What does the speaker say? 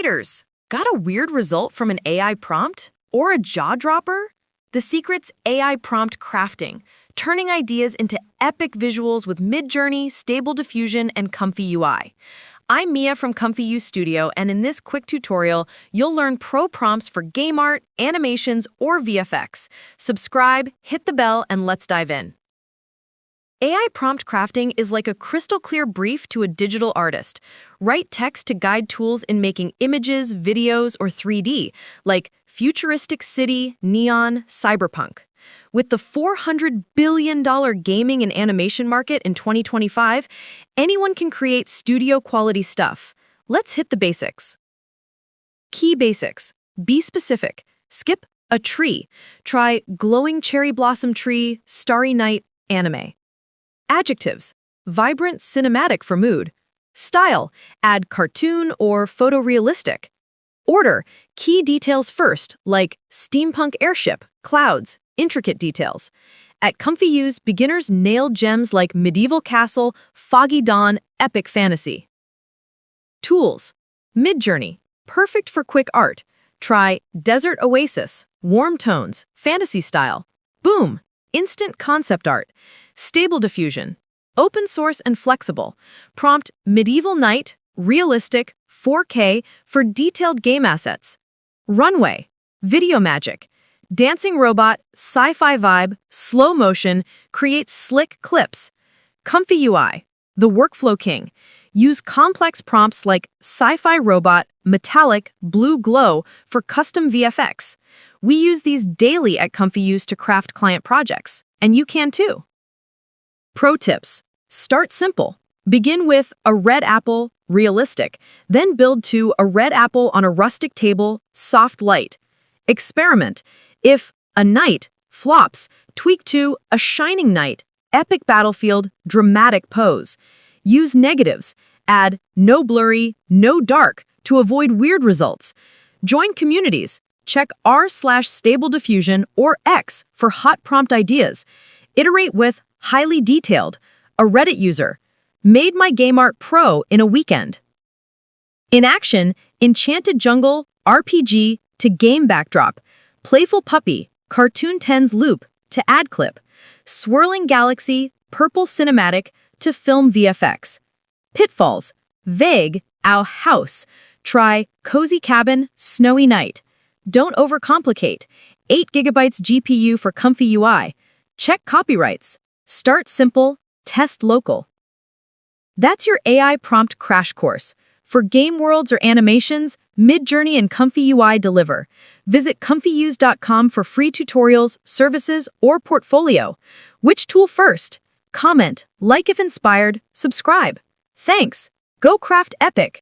creators! Got a weird result from an AI prompt? Or a jaw-dropper? The secret's AI prompt crafting, turning ideas into epic visuals with Midjourney, Stable Diffusion, and ComfyUI. I'm Mia from Comfyuse Studio, and in this quick tutorial, you'll learn pro prompts for game art, animations, or VFX. Subscribe, hit the bell, and let's dive in. AI prompt crafting is like a crystal-clear brief to a digital artist. Write text to guide tools in making images, videos, or 3D, like futuristic city, neon, cyberpunk. With the $400 billion gaming and animation market in 2025, anyone can create studio-quality stuff. Let's hit the basics. Key basics. Be specific. Skip a tree. Try glowing cherry blossom tree, starry night, anime. Adjectives. Vibrant, cinematic for mood. Style. Add cartoon or photorealistic. Order. Key details first, like steampunk airship, clouds, intricate details. At Comfyuse, beginners nail gems like medieval castle, foggy dawn, epic fantasy. Tools. Midjourney. Perfect for quick art. Try desert oasis, warm tones, fantasy style. Boom! Instant concept art. Stable Diffusion. Open source and flexible. Prompt medieval night, realistic, 4K for detailed game assets. Runway. Video magic. Dancing robot, sci-fi vibe, slow motion, creates slick clips. ComfyUI. The workflow king. Use complex prompts like sci-fi robot, metallic, blue glow for custom VFX. We use these daily at Comfyuse to craft client projects, and you can too. Pro tips. Start simple. Begin with a red apple, realistic, then build to a red apple on a rustic table, soft light. Experiment. If a knight flops, tweak to a shining knight, epic battlefield, dramatic pose. Use negatives. Add no blurry, no dark to avoid weird results. Join communities. Check r/Stable Diffusion or X for hot prompt ideas. Iterate with highly detailed. A Reddit user. Made my game art pro in a weekend. In action, enchanted jungle, RPG to game backdrop. Playful puppy, cartoon tens loop to ad clip. Swirling galaxy, purple cinematic to film VFX. Pitfalls. Vague, ow house. Try cozy cabin, snowy night. Don't overcomplicate. 8 GB GPU for ComfyUI. Check copyrights. Start simple, test local. That's your AI prompt crash course. For game worlds or animations, Midjourney and ComfyUI deliver. Visit comfyuse.com for free tutorials, services, or portfolio. Which tool first? Comment, like if inspired, subscribe. Thanks. Go craft epic.